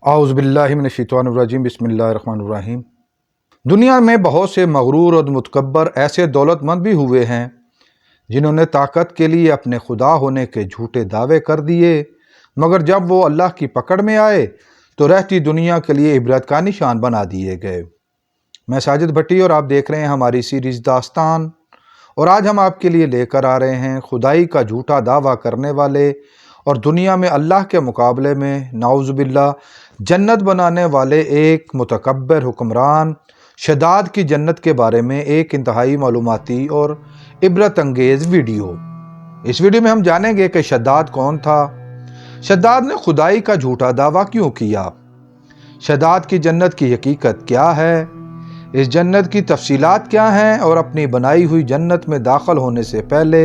आउज़ु बिल्लाहि मिनश्शैतानिर्रजीम बिस्मिल्लाहिर्रहमानिर्रहीम। दुनिया में बहुत से मगरूर और मुतकब्बर ऐसे दौलतमंद भी हुए हैं जिन्होंने ताकत के लिए अपने खुदा होने के झूठे दावे कर दिए, मगर जब वो अल्लाह की पकड़ में आए तो रहती दुनिया के लिए इबरत का निशान बना दिए गए। मैं साजिद भट्टी और आप देख रहे हैं हमारी सीरीज़ दास्तान, और आज हम आपके लिए लेकर आ रहे हैं खुदाई का झूठा दावा करने वाले और दुनिया में अल्लाह के मुकाबले में नाउज़ुबिल्लाह जन्नत बनाने वाले एक मुतकब्बर हुक्मरान शद्दाद की जन्नत के बारे में एक इंतहाई मालूमाती और इबरत अंगेज़ वीडियो। इस वीडियो में हम जानेंगे कि शद्दाद कौन था, शद्दाद ने खुदाई का झूठा दावा क्यों किया, शद्दाद की जन्नत की हकीकत क्या है, इस जन्नत की तफसीलात क्या हैं और अपनी बनाई हुई जन्नत में दाखिल होने से पहले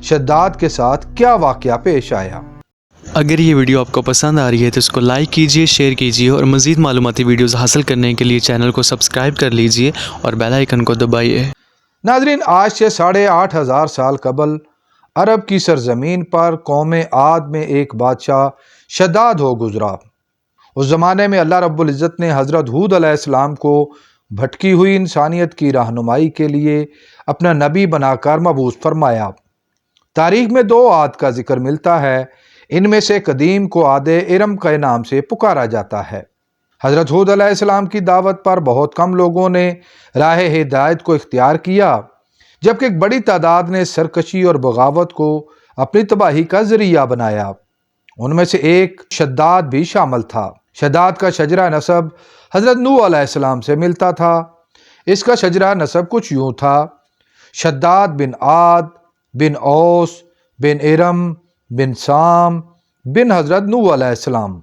शद्दाद के साथ क्या वाक़या पेश आया। अगर ये वीडियो आपको पसंद आ रही है तो इसको लाइक कीजिए, शेयर कीजिए और मज़ीद मालूमाती वीडियोस हासिल करने के लिए चैनल को सब्सक्राइब कर लीजिए और बेल आइकन को दबाइए। नाज़रीन, आज से 8,500 साल कबल अरब की सरजमीन पर कौम आद में एक बादशाह शद्दाद हो गुजरा। उस ज़माने में अल्लाह रब्बुल इज़्ज़त ने हज़रत हूद अलैहिस्सलाम को भटकी हुई इंसानियत की रहनुमाई के लिए अपना नबी बनाकर मबूस फरमाया। तारीख़ में 2 आद का जिक्र मिलता है, इनमें से कदीम को आदे इरम के नाम से पुकारा जाता है। हज़रत हूद अलैहिस्सलाम की दावत पर बहुत कम लोगों ने राह हिदायत को इख्तियार किया, जबकि एक बड़ी तादाद ने सरकशी और बगावत को अपनी तबाही का ज़रिया बनाया। उनमें से एक शद्दाद भी शामिल था। शद्दाद का शजरा नसब हज़रत नूह अलैहिस्सलाम से मिलता था। इसका शजरा नसब कुछ यूँ था: शद्दाद बिन आद बिन औस बिन इरम बिन साम बिन हज़रत नूह अलैहिस्सलाम।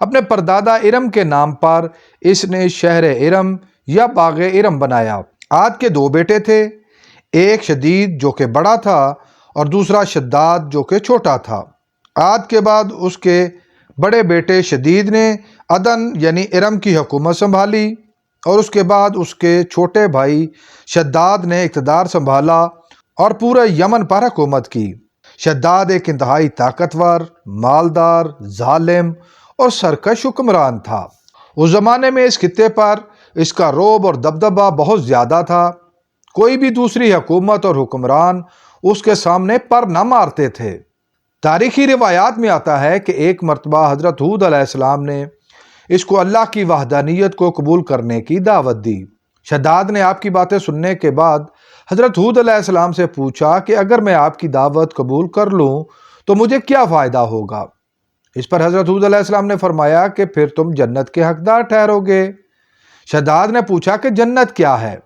अपने परदादा इरम के नाम पर इसने शहर इरम या बाग इरम बनाया। आद के 2 बेटे थे, एक शदीद जो कि बड़ा था और दूसरा शद्दाद जो कि छोटा था। आद के बाद उसके बड़े बेटे शदीद ने अदन यानी इरम की हुकूमत संभाली और उसके बाद उसके छोटे भाई शद्दाद ने इक़्तिदार संभाला और पूरे यमन पर हुकूमत की। शद्दाद एक इंतहाई ताकतवर, मालदार, जालिम और सरकश हुक्मरान था। उस ज़माने में इस खित्ते पर इसका रोब और दबदबा बहुत ज़्यादा था। कोई भी दूसरी हुकूमत और हुक्मरान उसके सामने पर न मारते थे। तारीख़ी रिवायात में आता है कि एक मरतबा हज़रत हूद अलैहिस्सलाम ने इसको अल्लाह की वहदानियत को कबूल करने की दावत दी। शद्दाद ने आपकी बातें सुनने के बाद हज़रत हूद अलैहिस्सलाम से पूछा कि अगर मैं आपकी दावत कबूल कर लूँ तो मुझे क्या फ़ायदा होगा। इस पर हज़रत हूद अलैहिस्सलाम ने फरमाया कि फिर तुम जन्नत के हकदार ठहरोगे। शद्दाद ने पूछा कि जन्नत क्या है।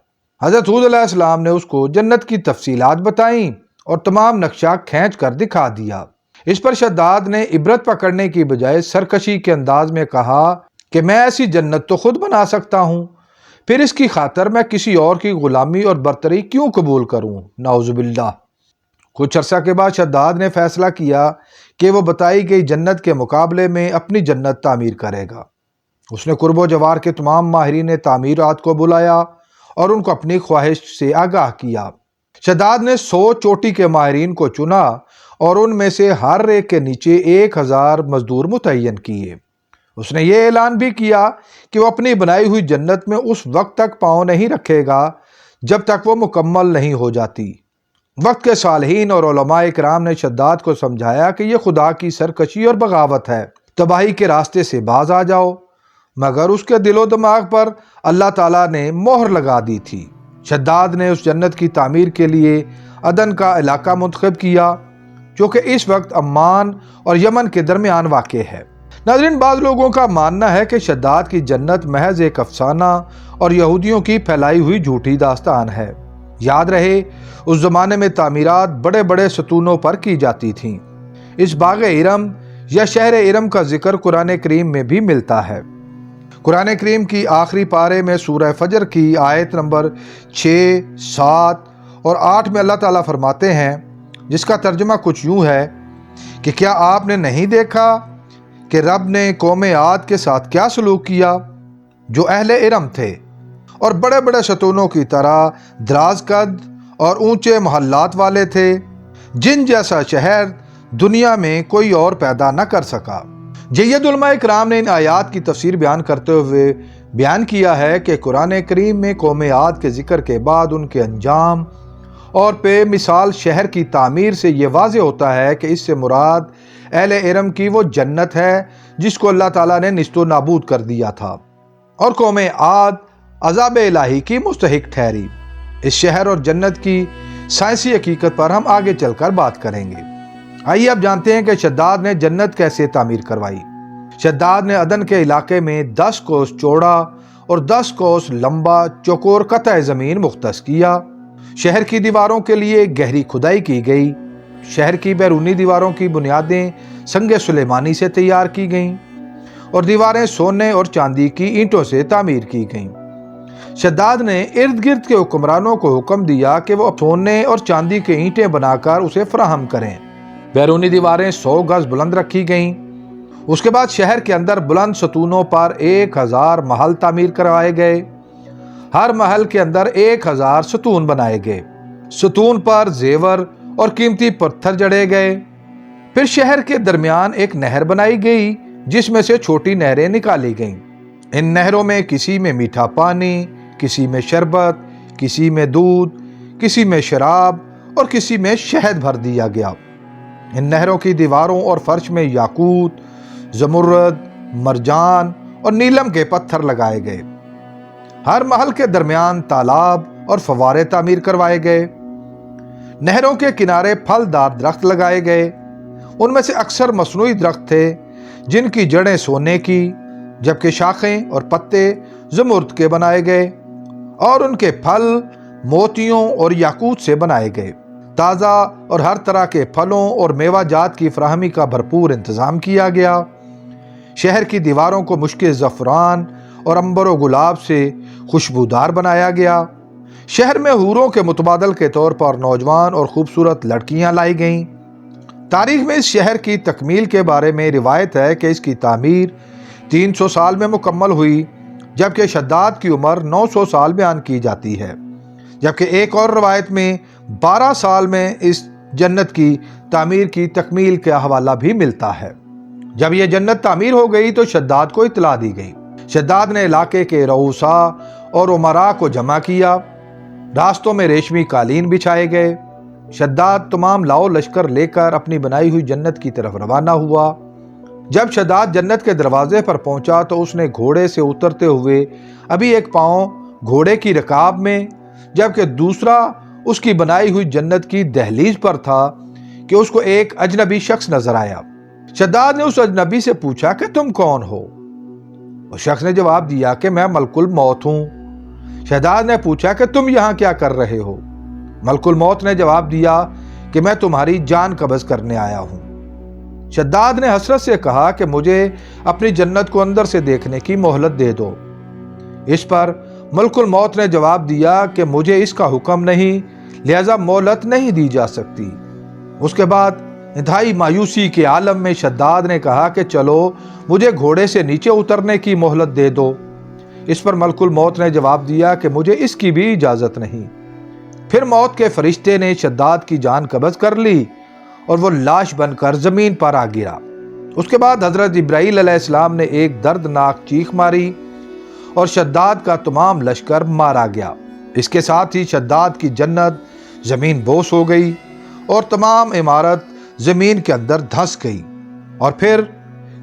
हज़रत हूद अलैहिस्सलाम ने उसको जन्नत की तफसीलात बताईं और तमाम नक्शा खींच कर दिखा दिया। इस पर शद्दाद ने इबरत पकड़ने की बजाय सरकशी के अंदाज में कहा कि मैं ऐसी जन्नत तो खुद बना सकता हूँ, फिर इसकी खातर मैं किसी और की गुलामी और बरतरी क्यों कबूल करूँ। नाउज़ुबिल्लाह। कुछ अरसा के बाद शद्दाद ने फैसला किया कि वो बताई गई जन्नत के मुकाबले में अपनी जन्नत तामीर करेगा। उसने कुर्बो जवार के तमाम माहिरीन तामीरात को बुलाया और उनको अपनी ख्वाहिश से आगाह किया। शद्दाद ने 100 चोटी के माहिरीन को चुना और उनमें से हर एक के नीचे 1000 मजदूर मुतय्यन किए। उसने ये ऐलान भी किया कि वो अपनी बनाई हुई जन्नत में उस वक्त तक पाँव नहीं रखेगा जब तक वो मुकम्मल नहीं हो जाती। वक्त के सालहीन और उलमाए किराम ने शद्दाद को समझाया कि यह खुदा की सरकशी और बगावत है, तबाही के रास्ते से बाज आ जाओ, मगर उसके दिलो दिमाग पर अल्लाह ताला ने मोहर लगा दी थी। शद्दाद ने उस जन्नत की तामीर के लिए अदन का इलाका मुंतखब किया, जो कि इस वक्त अम्मान और यमन के दरमियान वाक़ है। नाज़रीन, बाज़ लोगों का मानना है कि शद्दाद की जन्नत महज एक अफसाना और यहूदियों की फैलाई हुई झूठी दास्तान है। याद रहे, उस ज़माने में तामीरात बड़े बड़े सतूनों पर की जाती थीं। इस बाग इरम या शहर इरम का जिक्र कुरान करीम में भी मिलता है। कुरान करीम की आखिरी पारे में सूरह फजर की आयत नंबर 6, 7 और 8 में अल्लाह ताला फरमाते हैं, जिसका तर्जुमा कुछ यूँ है कि क्या आपने नहीं देखा कि रब ने कौम आद के साथ क्या सलूक किया, जो अहले इरम थे और बड़े बड़े सतूनों की तरह दराज कद और ऊंचे महल्लात वाले थे, जिन जैसा शहर दुनिया में कोई और पैदा न कर सका। जय्यद उलमा इकराम ने इन आयात की तफसीर बयान करते हुए बयान किया है कि कुरान करीम में कौम आद के जिक्र के बाद उनके अंजाम और पे मिसाल शहर की तामीर से ये वाज़ेह होता है कि इससे मुराद अहले इरम की वो जन्नत है जिसको अल्लाह ताला ने निस्तो नाबूद कर दिया था और कौम आद अज़ाब इलाही की मुस्तहिक ठहरी। इस शहर और जन्नत की साइंसी हकीकत पर हम आगे चलकर बात करेंगे। आइए अब जानते हैं कि शद्दाद ने जन्नत कैसे तामीर करवाई। शद्दाद ने अदन के इलाके में 10 कोस चौड़ा और 10 कोस लंबा चौकोर कतः ज़मीन मुख्तस किया। शहर की दीवारों के लिए गहरी खुदाई की गई। शहर की बैरूनी दीवारों की बुनियादें संगे सुलेमानी से तैयार की गईं और दीवारें सोने और चांदी की ईंटों से तामीर की गईं। शद्दाद ने इर्द गिर्द के हुक्मरानों को हुक्म दिया कि वो सोने और चांदी के ईंटें बनाकर उसे फराहम करें। बैरूनी दीवारें 100 गज बुलंद रखी गईं। उसके बाद शहर के अंदर बुलंद सतूनों पर 1000 महल तामीर करवाए गए। हर महल के अंदर 1000 सतून बनाए गए। सतून पर जेवर और कीमती पत्थर जड़े गए। फिर शहर के दरमियान एक नहर बनाई गई जिसमें से छोटी नहरें निकाली गईं। इन नहरों में किसी में मीठा पानी, किसी में शरबत, किसी में दूध, किसी में शराब और किसी में शहद भर दिया गया। इन नहरों की दीवारों और फर्श में याकूत, जमुर्रद, मरजान और नीलम के पत्थर लगाए गए। हर महल के दरमियान तालाब और फवारे तामीर करवाए गए। नहरों के किनारे फलदार दरख्त लगाए गए। उनमें से अक्सर मसनूई दरख्त थे जिनकी जड़ें सोने की, जबकि शाखें और पत्ते जमुर्द के बनाए गए और उनके फल मोतियों और याकूत से बनाए गए। ताज़ा और हर तरह के फलों और मेवा जात की फराहमी का भरपूर इंतज़ाम किया गया। शहर की दीवारों को मुश्के ज़फ़रान और अंबर व गुलाब से खुशबूदार बनाया गया। शहर में हूरों के मुतबादल के तौर पर नौजवान और खूबसूरत लड़कियां लाई गईं। तारीख में इस शहर की तकमील के बारे में रिवायत है कि इसकी तामीर 300 साल में मुकम्मल हुई, जबकि शद्दाद की उम्र 900 साल बयान की जाती है। जबकि एक और रवायत में 12 साल में इस जन्नत की तामीर की तकमील का हवाला भी मिलता है। जब यह जन्नत तामीर हो गई तो शद्दाद को इतला दी गई। शद्दाद ने इलाके के रऊसा और उमरा को जमा किया। रास्तों में रेशमी कालीन बिछाए गए। शद्दाद तमाम लाओ लश्कर लेकर अपनी बनाई हुई जन्नत की तरफ रवाना हुआ। जब शद्दाद जन्नत के दरवाजे पर पहुंचा तो उसने घोड़े से उतरते हुए अभी एक पांव घोड़े की रकाब में जबकि दूसरा उसकी बनाई हुई जन्नत की दहलीज पर था कि उसको एक अजनबी शख्स नजर आया। शद्दाद ने उस अजनबी से पूछा कि तुम कौन हो? उस शख्स ने जवाब दिया कि मैं मलकुल मौत हूं। शद्दाद ने पूछा कि तुम यहां क्या कर रहे हो? मलकुल मौत ने जवाब दिया कि मैं तुम्हारी जान कब्ज करने आया हूं। शद्दाद ने हसरत से कहा कि मुझे अपनी जन्नत को अंदर से देखने की मोहलत दे दो। इस पर मलकुल मौत ने जवाब दिया कि मुझे इसका हुक्म नहीं, लिहाजा मोहलत नहीं दी जा सकती। उसके बाद इंतहाई मायूसी के आलम में शद्दाद ने कहा कि चलो मुझे घोड़े से नीचे उतरने की मोहलत दे दो। इस पर मलकुल मौत ने जवाब दिया कि मुझे इसकी भी इजाजत नहीं। फिर मौत के फरिश्ते ने शद्दाद की जान कब्ज कर ली और वो लाश बनकर जमीन पर आ गिरा। उसके बाद हजरत इब्राहीम अलैहिस्सलाम ने एक दर्दनाक चीख मारी और शद्दाद का तमाम लश्कर मारा गया। इसके साथ ही शद्दाद की जन्नत जमीन बोस हो गई और तमाम इमारत जमीन के अंदर धंस गई और फिर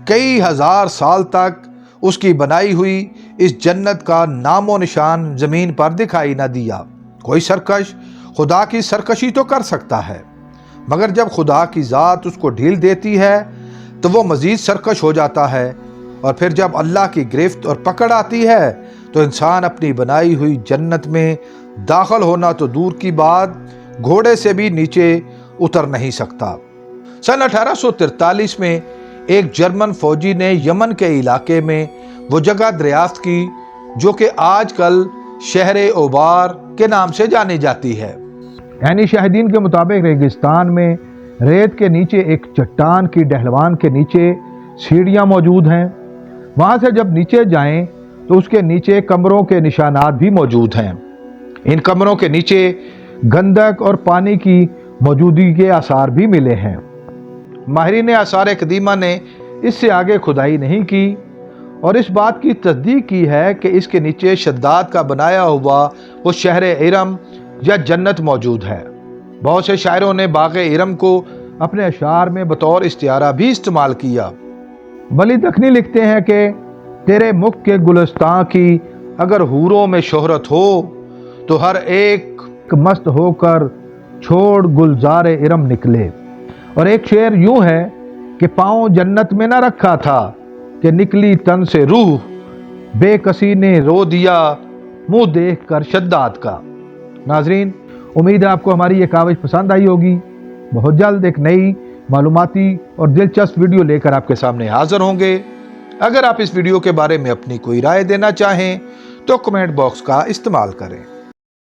कई हजार साल तक उसकी बनाई हुई इस जन्नत का नामो निशान जमीन पर दिखाई न दिया। कोई सरकश खुदा की सरकशी तो कर सकता है, मगर जब खुदा की ज़ात उसको ढील देती है तो वो मज़ीद सरकश हो जाता है और फिर जब अल्लाह की गिरफ्त और पकड़ आती है तो इंसान अपनी बनाई हुई जन्नत में दाखिल होना तो दूर की बात, घोड़े से भी नीचे उतर नहीं सकता। सन 1843 में एक जर्मन फौजी ने यमन के इलाके में वो जगह दरियाफ्त की जो कि आजकल शहर ओबार के नाम से जानी जाती है। यानी शाहिदीन के मुताबिक रेगिस्तान में रेत के नीचे एक चट्टान की डहलवान के नीचे सीढ़ियां मौजूद हैं। वहां से जब नीचे जाएं तो उसके नीचे कमरों के निशानात भी मौजूद हैं। इन कमरों के नीचे गंधक और पानी की मौजूदगी के आसार भी मिले हैं। माहिरीन आसार कदीमा ने اس سے آگے کھدائی نہیں کی اور اس بات کی تصدیق کی ہے کہ اس کے نیچے شداد کا بنایا ہوا وہ شہر ارم یا جنت موجود ہے۔ بہت سے شاعروں نے باغ ارم کو اپنے اشعار میں بطور استعارہ بھی استعمال کیا۔ ولی دکنی لکھتے ہیں کہ تیرے مکھ کے گلستان کی اگر حوروں میں شہرت ہو تو ہر ایک مست ہو کر چھوڑ گلزار ارم نکلے۔ اور ایک شعر یوں ہے کہ پاؤں جنت میں نہ رکھا تھا کہ نکلی تن سے روح، بے کسی نے رو دیا منہ دیکھ کر شداد کا۔ ناظرین، امید ہے آپ کو ہماری یہ کاوش پسند آئی ہوگی۔ بہت جلد ایک نئی معلوماتی اور دلچسپ ویڈیو لے کر آپ کے سامنے حاضر ہوں گے۔ اگر آپ اس ویڈیو کے بارے میں اپنی کوئی رائے دینا چاہیں تو کمنٹ باکس کا استعمال کریں۔